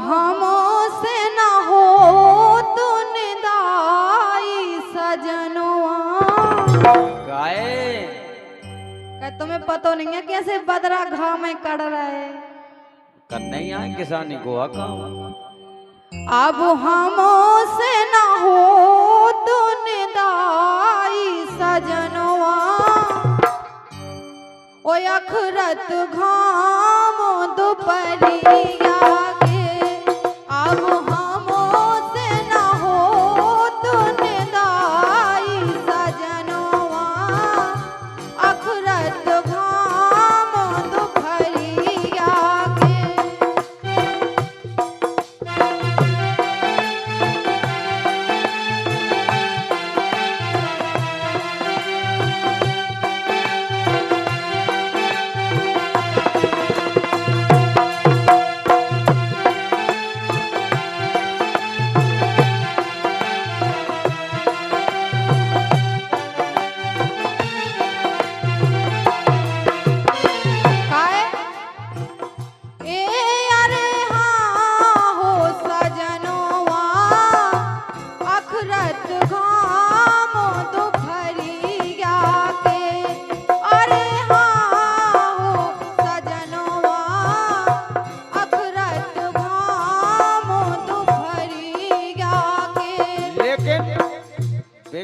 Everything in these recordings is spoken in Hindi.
हमसे न हो तो निदाई सजनवा। गाए तुम्हें पता नहीं है कैसे बदरा घाव में कड़ रहा है। करने ही आए किसानी को काम। अब हमसे न हो तो निदाई सजनवा। ओ अखरत घाम दोपहरिया के। अब हमसे न हो तो निदाई सजनवा। अखरत घाम दोपहरिया के।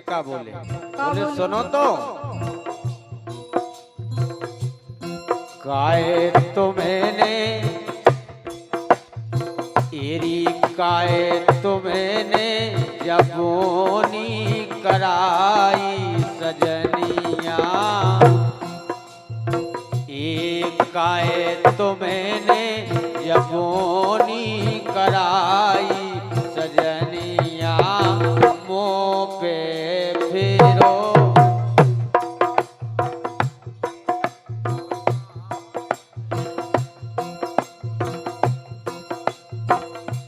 का बोले बोले सुनो तो काए तो मैंने एरी काए तो मैंने जबोनी कराई सजनिया। एक काए तो मैंने जबोनी कराई सजनिया। मुँह पे फिरो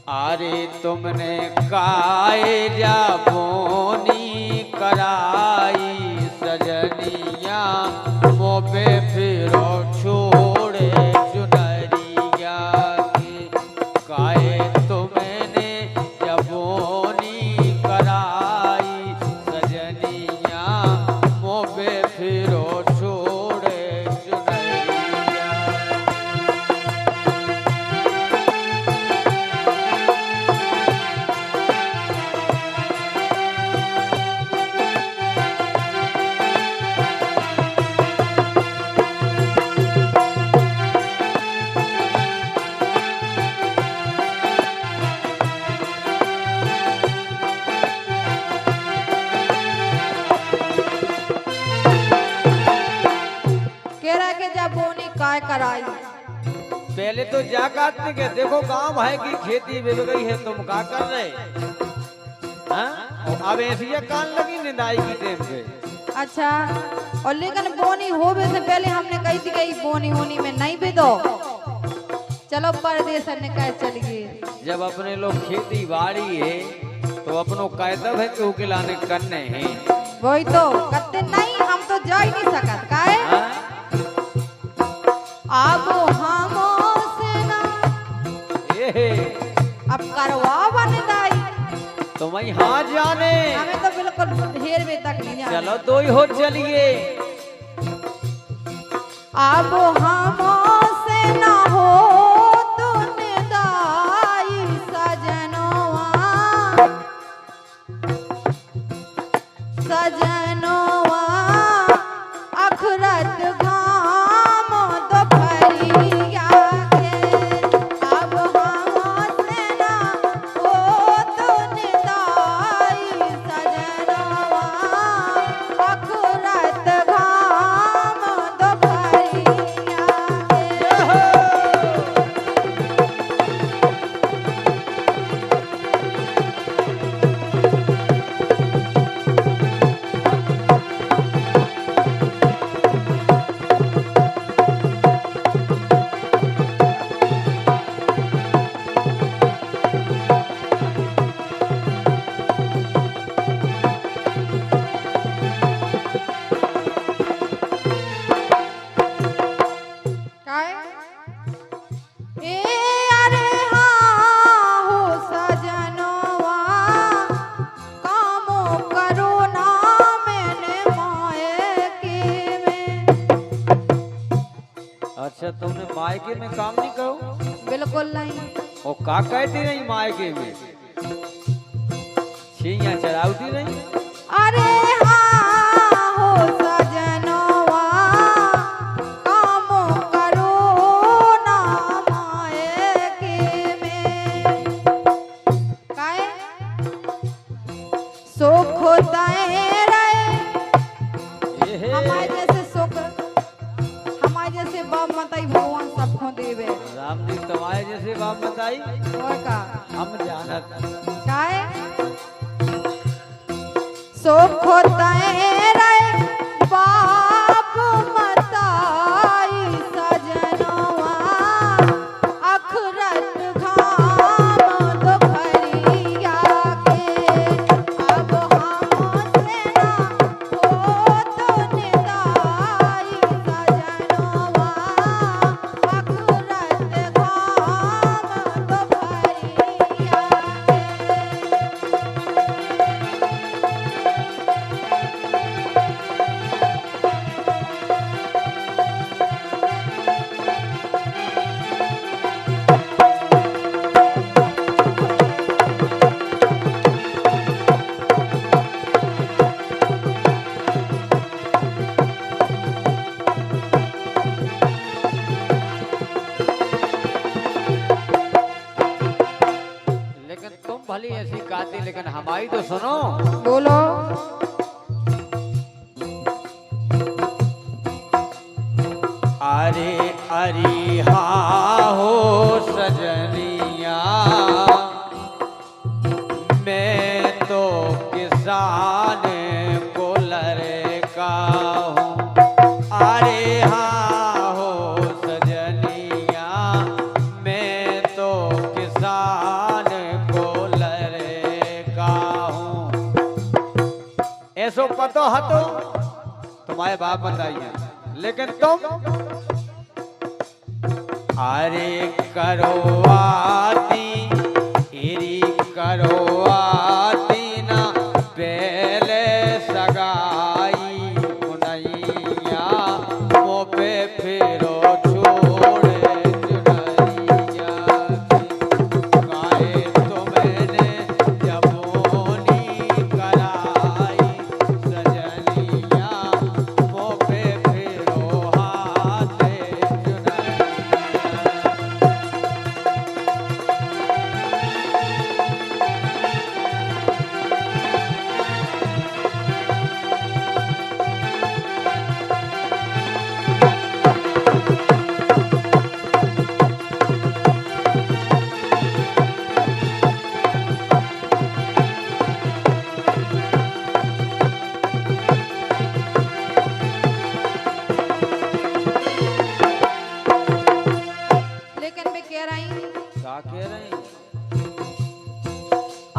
अरे तुमने काए जाबोनी कराई सजनिया। मुँह पे फिरो छोड़े चुनरिया की। काए तुमने जाबोनी कराई सजनिया। मुँह पे फिरो छोड़े चुनरिया। काय कराई पहले तो जा काटने के देखो गांव भाई की खेती बिक गई है, तुम क्या कर रहे? हाँ? अब ऐसी कान लगी निदाई की टेम पे। अच्छा, और लेकिन बोनी होवे से पहले हमने कही थी कि बोनी होनी में नहीं भी दो। चलो परदेश ने कह चल गए। जब अपने लोग खेती बाड़ी है तो अपनों कायदब है कि उकिलाने करने हैं। वही तो करते नहीं, हम तो जा ही नहीं सकत काहे। अब हमसे ना अब करवा बंदाई तो मैं हाँ जाने हमें तो बिल्कुल ढेर में तक नहीं जाने। चलो दो ही हो चलिए। अब हमसे ना हो तो निदाई सजनवा। सजनवा अखरत घाम दोपहरिया के। अब हमसे ना हो तो निदाई सजनवा। अखरत घाम दोपहरिया के। अच्छा तुमने मायके में काम नहीं करो? बिल्कुल नहीं। और का कहती नहीं मायके में? छिया चरावती नहीं? अरे हाँ हो सजनवा काम करो ना मायके में। काहे सुख तय हमारे जैसे सुख हमारे जैसे बाप माताई भगवान सबको देवे। राम जी तुम्हारे जैसे बाप बताई और का हम जानत। काहे सुख तय बाप माताई सजनवा अखरत घाम दोपहरिया के। अब हमसे ना हो तो निदाई सजनवा अखरत घाम दोपहरिया लेकिन तुम भली ऐसी गाती, लेकिन हमारी तो सुनो। बोलो। अरे अरे हाँ हो सजनिया मैं तो किसान को लड़का हूँ। अरे हाँ हो सजनिया मैं तो किसान को लड़का हूँ। ऐसो पतो हतो तुम्हारे बाप बताइए, लेकिन तुम अरे करो आती इरी करो आती ना पहले सगाई उनैया मुँह पे फिरो छोड़े चुनैया गाए तुमने जबोनी कराई सजनिया मुँह पे फिरो हाथे चुनैया। लेकिन मैं कह रही क्या कह रहे हैं?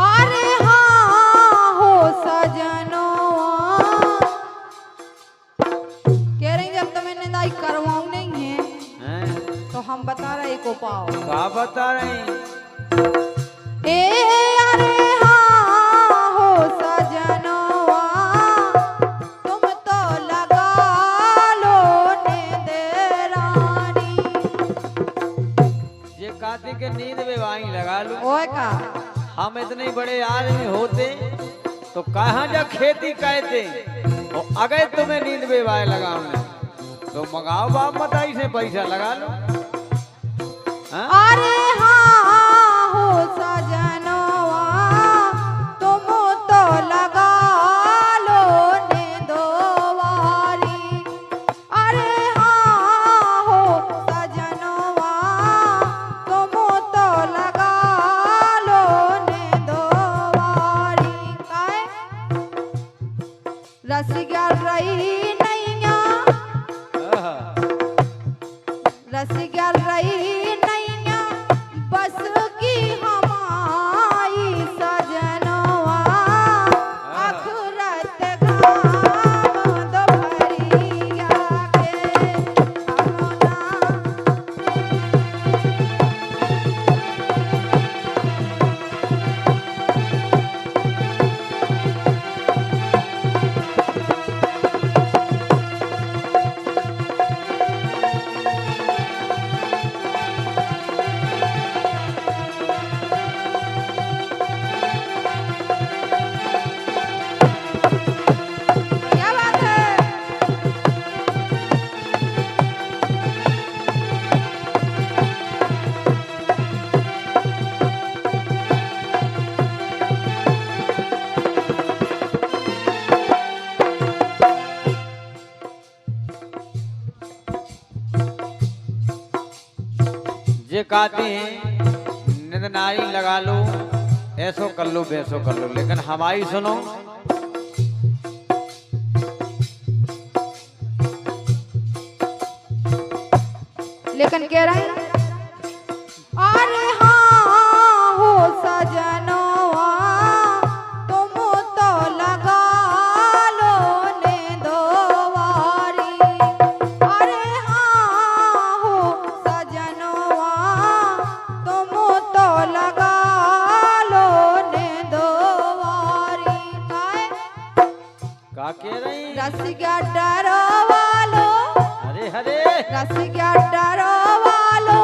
अरे हाँ हो सजनवा कह रही जब तुम्हें निदाई करवाऊ नहीं है हैं? तो हम बता रहे को पाओ। क्या बता रहे हैं? ए अरे हाँ हो सजनवा तुम तो लगा लो नेदरानी। ये कहते कि नींद में वाई लगा लूं। ओए का हम इतने बड़े आदमी होते तो कहाँ जा खेती कहते, और अगर तुम्हें नींद में वाई लगाऊं तो मंगाओ बाप बताई से पैसा लगा लो। हाँ? अरे हाँ हो सजनवा तुम तो लगा लो नेदवारी। अरे हाँ हो सजनवा तुम तो लगा लो नेदवारी। काहे रसिया रही नैया आहा। रसिया रही नैया बस कहते हैं निंद नारी लगा लो, ऐसो कर लो वैसो कर लो, लेकिन हमारी सुनो। लेकिन कह रहे हैं अरे हाँ हो सजनवा तुम तो लगा लो ने दोवारी। अरे हाँ हो सजनवा तुम तो लगा लो ने दोवारी। का कह रही? रसिया डरवा लो, अरे हरे रसिया डरवा लो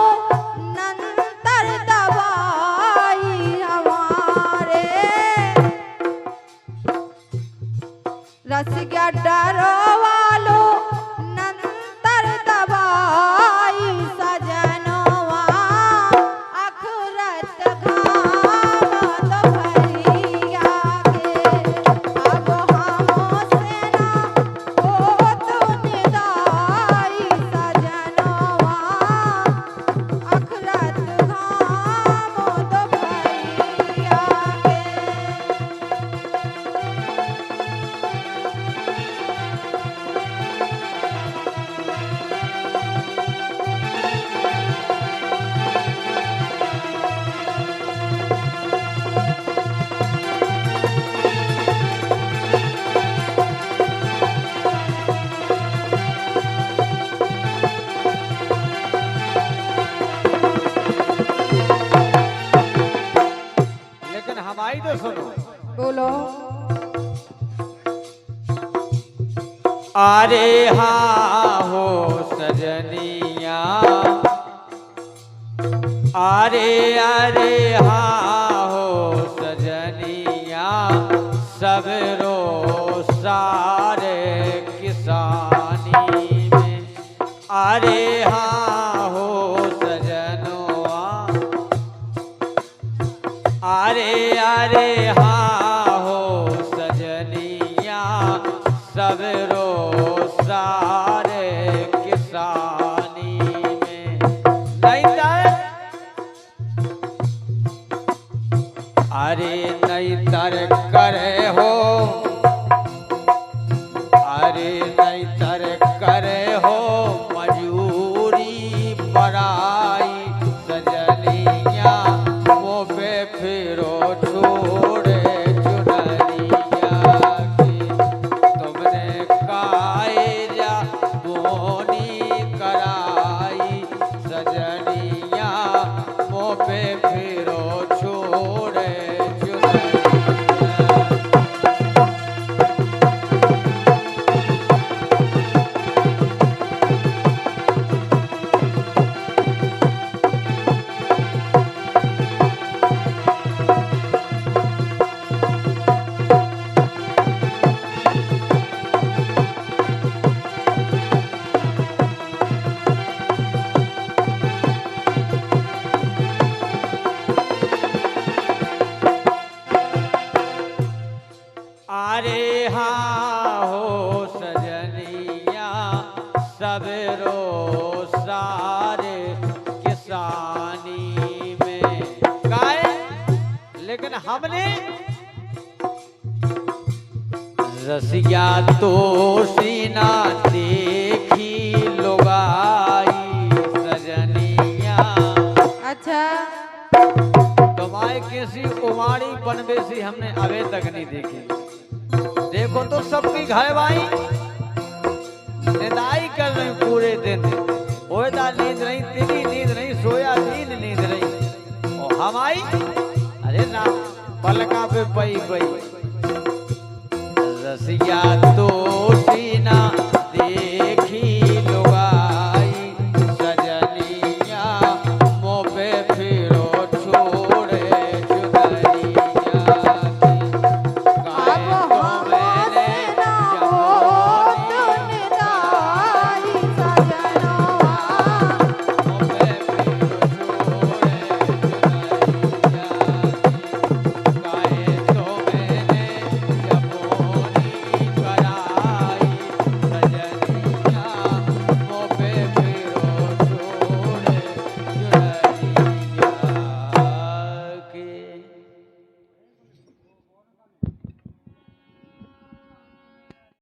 नंतर दवाई हमारे। रसिया डरवा लो नंतर दवाई सजनवा अखरत घाम दोपहरिया के। अब हमसे ना हो तो निदाई सजनवा अखरत घाम दोपहरिया के। लेकिन हमारी तो सुनो। बोलो। अरे हाँ हो सजनिया, अरे अरे हाँ हो सजनिया, सब रो सारे किसानी में। अरे हाँ हो सजनवा, अरे अरे हाँ हो सजनिया, सब रो सारे किसानी में। नहीं तर अरे नहीं तर करे हो, अरे नहीं तर करे हो मजूरी बड़ाई सजनिया, वो पे फिरो छोड़े चुनरिया की। तुमने कायरा बोनी कराई सजनिया, वो पे फिरो छोड़े चुनरिया। अरे हाँ हो सजनिया, सब रो सारे किसानी में। गाय लेकिन हमने रसिया तो सीना देखी लुगाई सजनिया। अच्छा तुम्हारे किसी कुमारी बनबेसी हमने अभी तक नहीं देखी। देखो तो सबकी घर भाई निदाई कर रहे पूरे दिन, होता नींद नहीं, तेरी नींद नहीं, सोया नींद नहीं। और हमारी अरे ना पलका पे पई पई। रसिया तो सीना